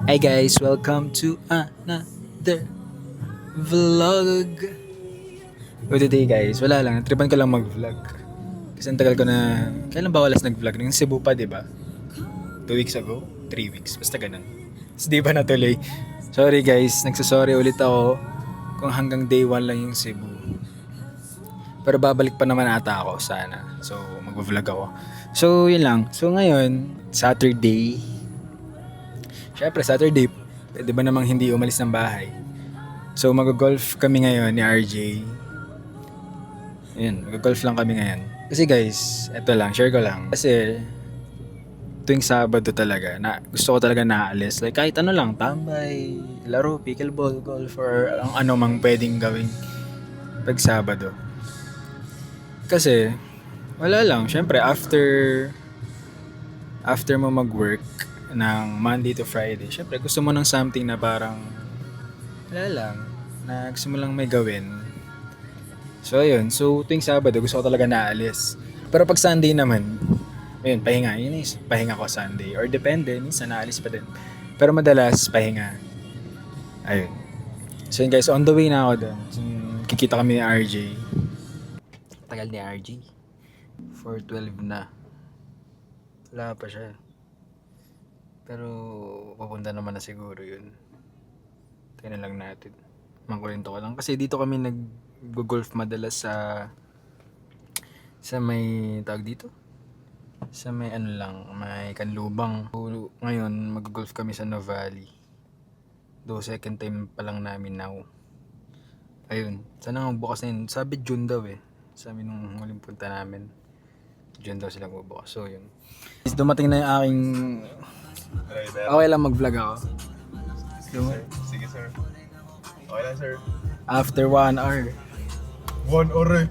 Hi guys, welcome to another vlog. So today guys, wala lang, tripan ko lang mag-vlog. Kasi ang tagal ko na, kailan ba walas nag-vlog? Nung Cebu pa, di ba? 2 weeks ago? 3 weeks, basta ganun. Tapos di ba natuloy? Sorry guys, nagsasorry ulit ako kung hanggang day 1 lang yung Cebu. Pero babalik pa naman ata ako sana. So mag-vlog ako. So yun lang. So ngayon, Saturday. Syempre Saturday, pwede ba namang hindi umalis ng bahay? So mag-golf kami ngayon ni RJ. Ayun, mag-golf lang kami ngayon. Kasi guys, eto lang, share ko lang. Kasi tuwing Sabado talaga, na gusto ko talaga naalis. Like kahit ano lang, tambay, laro, pickleball, golf, or ang ano mang pwedeng gawing pag Sabado. Kasi, wala lang, syempre after mo mag-work ng Monday to Friday, syempre gusto mo ng something na parang, wala lang, na gusto mo lang may gawin. So ayun, so tuwing Sabado gusto ko talaga naalis. Pero pag Sunday naman, ayun, pahinga. Yun is pahinga ko Sunday. Or depende, minsan naalis pa din. Pero madalas, pahinga. Ayun. So yun guys, on the way na ako doon. So, kikita kami ni RJ. Tagal ni RJ. 4:12 na. Wala pa siya. Pero pupunta naman na siguro yun. Tingnan lang natin. Mangkulinto ko lang. Kasi dito kami nag-golf madalas sa may tawag dito. Sa may ano lang, may Kanlubang. So, ngayon, mag-golf kami sa Nuvali. Do second time pa lang namin now. Ayun, sana nga bukas na yun. Sabi June daw eh. Sabi nung huling punta namin. June daw sila bubukas. So yun. Is dumating na yung aking... Okay lang mag-vlog ako. Sige sir. Okay lang sir. After 1 hour. 1 hour eh.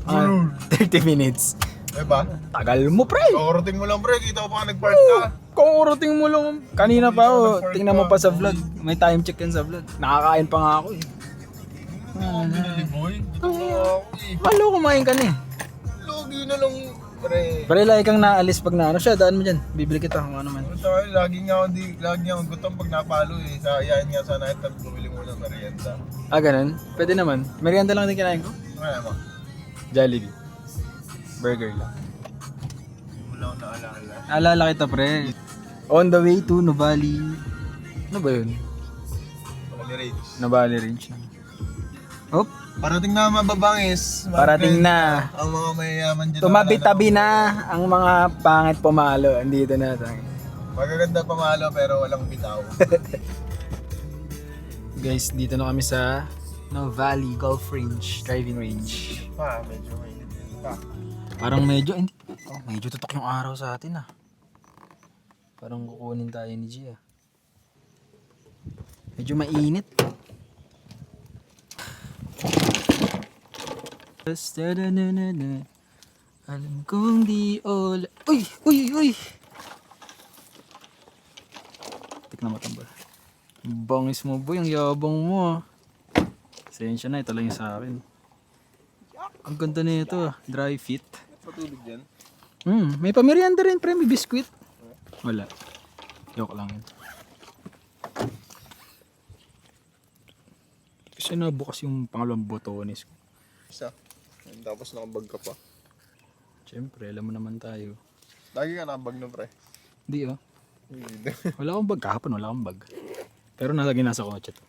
30 minutes. Eh ba? Tagal mo pre! Kakarating mo lang pre, kita ko pa nag-park ka. Kukurating mo lang. Kanina pa ako. Tingnan mo pa sa vlog. May time check yan sa vlog. Nakakain pa nga ako eh. Binili boy. Ito na ako eh. Malo kumain ka na eh. Logi na lang pre. Pre, lagi kang naalis pag na ano siya, daan mo dyan. Bibili kita kung ano man. Punta kayo, lagi nga akong gutom pag napalo eh. Sa iyahin nga sana ito, bumili mo ng merienda. Ah, ganun? Pwede naman. Merienda lang din kinain ko. Ano mo? Jollibee. Burger lang. Wala akong naalala. Naalala kita pre. On the way to Nuvali. Ano ba yun? Wala range. Nuvali Range. Hop, Parating na mababangis. parating na. Ang mga mayayaman dyan. Tumabi-tabi na ang mga pangit pumalo. Andito na tayo. Magaganda pamalo pero walang bitaw. Guys, dito na kami sa Nuvali Golf Range, driving range. Medyo mainit pa. Parang medyo, hindi. Oh, medyo tutok yung araw sa atin ah. Parang kukunin tayo ni Gia. Medyo mainit. Alam kong di ola. Uy! Uy! Uy! Tik na matambal. Bangis mo boy, ang yabang mo ah. Sensya na, ito lang yung sa akin. Ang ganda na ito ah, dry fit. Patulog dyan. May pamerienda rin pre, may biskwit. Wala. Joke lang yun. Kasi nabukas yung pangalawang botones ko. Isa. Tapos nakabag ka pa. Siyempre, alam mo naman tayo. Lagi ka nakabag no pre. Hindi oh. Wala akong bag. Kahapon wala akong bag. Pero nalagay nasa kotse to.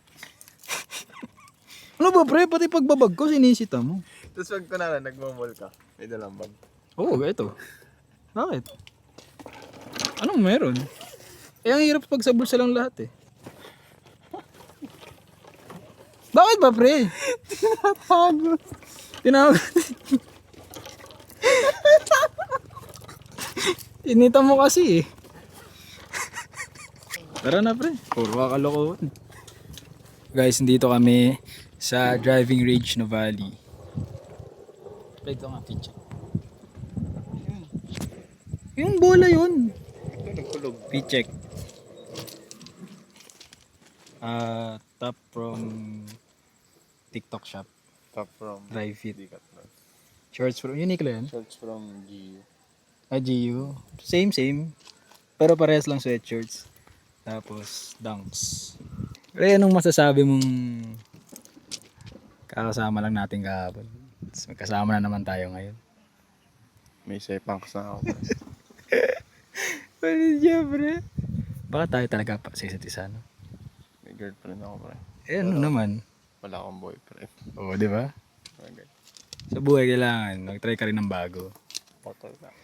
Ano ba pre? Pati pagbabag ko sinisita mo. Tapos pag kunala nagmamall ka, may dalang bag. Oo, eto. Bakit? Anong meron? Eh, ang hirap pag sa bulsa lang lahat eh. Bakit ba, pre? Tinatago. Tinawag. Inita mo kasi eh. Tara na, pre. Puro kakalokohan. Guys, dito kami sa driving range Nuvali. Ito nga, picture. Yung bola yun. Ito nagkulog. P-check. Top from TikTok shop. Top from Dry fit. Decathlon. Shorts from Uniqlo yan. Shorts from GU. GU. Same. Pero parehas lang sweatshirts. Tapos dunks. Pre, anong masasabi mong kakasama lang natin kahapon? Tapos magkasama na naman tayo ngayon. May sepangs na ako. Ano siya, pre? Baka tayo talaga pa sa isa't isa, no? May girlfriend ako, pre. Eh, ano naman? Wala akong boyfriend. Oo, di ba? Okay. Sa buhay kailangan, mag-try ka rin ng bago. Potol na.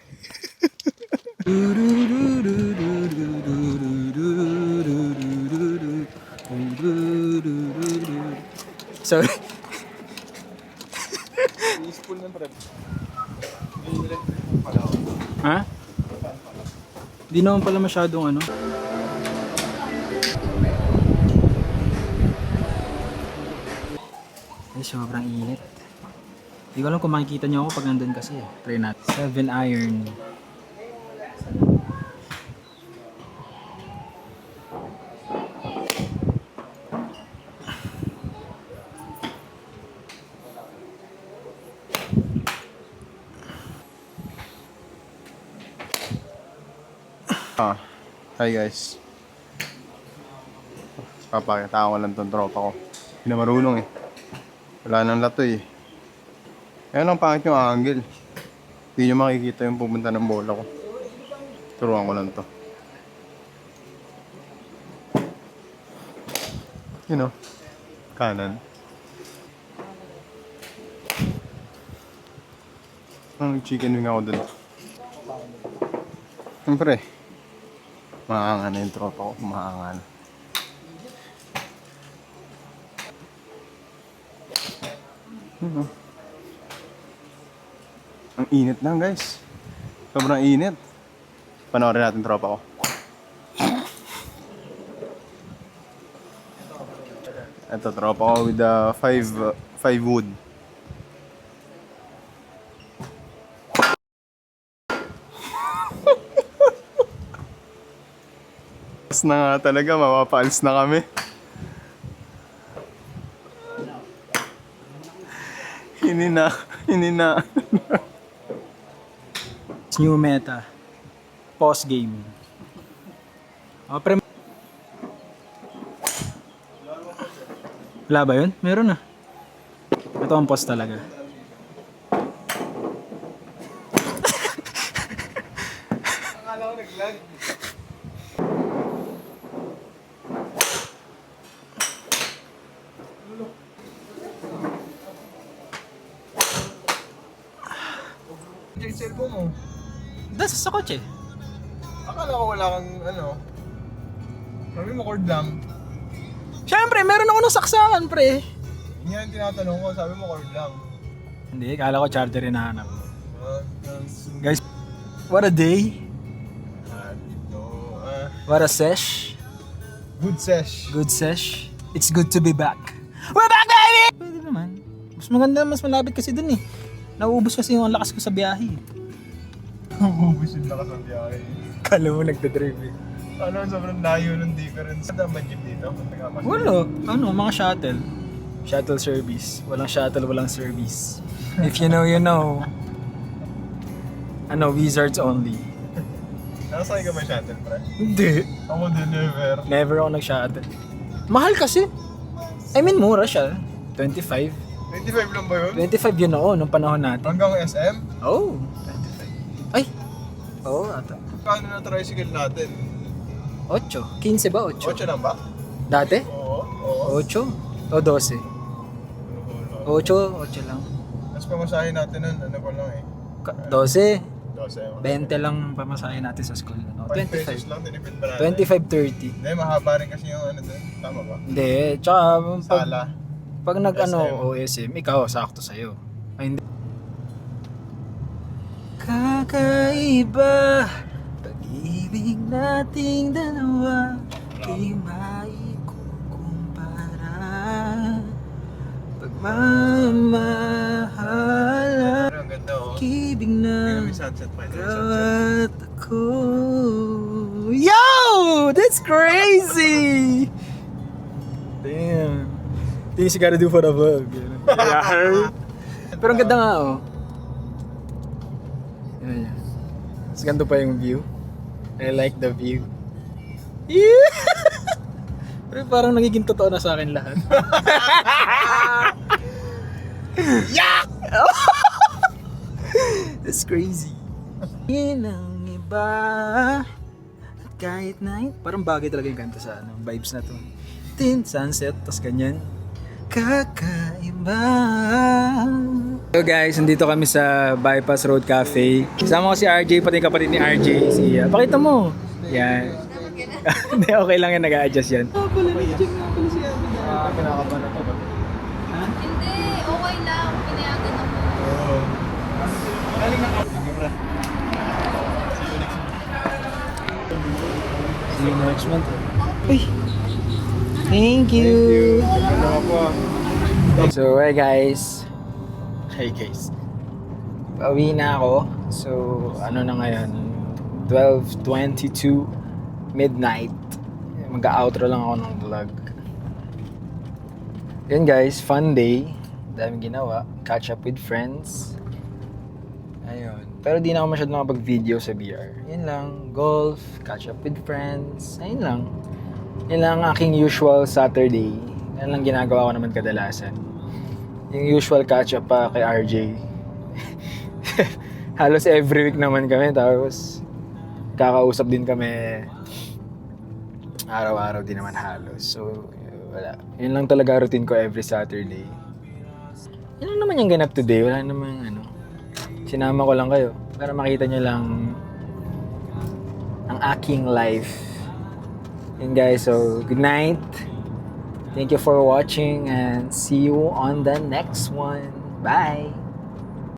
Sorry. I-spool na, pre. Pala ako. Ha? Di naman pala masyadong ano. Ay, sobrang init. Hindi ko alam kung makikita niyo ako pag nandun kasi. Try natin. 7 iron. Hi guys. Papakita ko lang tong tropa ko. Hindi na marunong eh. Wala nang lato eh. Kaya lang pangit yung angle. Hindi nyo makikita yung pupunta ng bola ko. Turuan ko lang to. You know, kanan. Chicken wing ako dun. Siyempre, maangan na yung tropa ko. Maangan. Ang init lang guys. Sobrang init. Panoorin natin tropa ko. Ito tropa ko with the 5 wood. Na nga talaga, mapapaalis na kami. Hinina. New meta. Post game. Pre. Wala ba yun? Meron na. Ito ang post talaga. Akala ko nag-lag. Yung cellphone mo. Das sa kotse. Akala ko wala kang ano. Sabi mo cord lang. Siyempre, meron ako ng saksakan, pre. Yun nga yung tinatanong ko, sabi mo cord lang. Hindi, kala ko charger yung nahanap. Guys, what a day. What a sesh. Good sesh. Good sesh. It's good to be back. We're back, baby! Pwede naman. Mas maganda, mas malapit kasi dun eh. Nauubos kasi yung lakas ko sa biyahe. Ubus yung lakas ng biyahe. Kala mo nagdadrive eh. Ano, sobrang layo ng difference. Saan ba jeep dito? Wala. Ano, mga shuttle. Shuttle service. Walang shuttle, walang service. If you know, you know. Ano, wizards only. Nakasakay ka ba shuttle, pre? Hindi. Ako din, never. Never ako nag-shuttle. Mahal kasi. I mean, mura siya. 25. 25 lang ba yun? 25 yun ako nung panahon natin. Hanggang SM? Oh, 25. Ay! Oo, ata. Paano na tricycle natin? 8. 15 ba? 8? 8 lang ba? Dati? Oo. 8? O 12? 8 lang. Tapos pamasahin natin nun, ano ko lang eh. 12. 12. 20 lang pamasahe natin sa school. No? 5 pesos 25. lang, tinipid pa natin. 25-30. Hindi, mahaba rin kasi yung ano dun. Tama ba? Hindi, tsaka Sala. pag nag-ano, SM. OSM, ikaw, sakto sa'yo. Ay, hindi. Kakaiba, pag-ibig nating dalawa, di maikukumpara. Pagmamahala, Pero ang ganda oh. kibig Hindi na namin sunset pa. Hindi namin sunset. gawat ako. Yo! That's crazy! Damn. Things you gotta do for the vlog. Yeah. Pero ang ganda nga oh. Yan. Mas ganito pa yung view. I like the view. Yeah! parang nagiging totoo na sa akin lahat. Yak! That's crazy. Yun ang iba. At kahit na parang bagay talaga yung kanta sa vibes na to. Tin sunset, tas ganyan. Kakaiba. So guys, nandito kami sa Bypass Road Cafe. Kasama ko si RJ, pati yung kapatid ni RJ. Pakita mo. Yan. Hindi, okay lang yan, nag-a-adjust yan. Kinakabahan na to ba? Hindi, okay lang. Pinayagan ako. See you next month. Uy! Thank you! Ano po? So, hey guys. Hey guys. Pauwi na ako. So, ano na ngayon? 12:22 midnight. Mag-outro lang ako ng vlog. Yun guys, fun day. Daming ginawa. Catch up with friends. Ayun. Pero di na ako masyadong makapag-video sa VR. Yun lang. Golf, catch up with friends. Ayun lang. Yun lang ang aking usual Saturday. Yan lang ginagawa ko naman kadalasan. Yung usual catch up pa kay RJ. Halos every week naman kami. Tapos kakausap din kami araw-araw din naman halos. So, wala. Yun lang talaga routine ko every Saturday. Yun lang naman yung ganap today. Wala namang ano. Sinama ko lang kayo para makita nyo lang ang aking life. Yun guys, so good night. Thank you for watching and see you on the next one. Bye!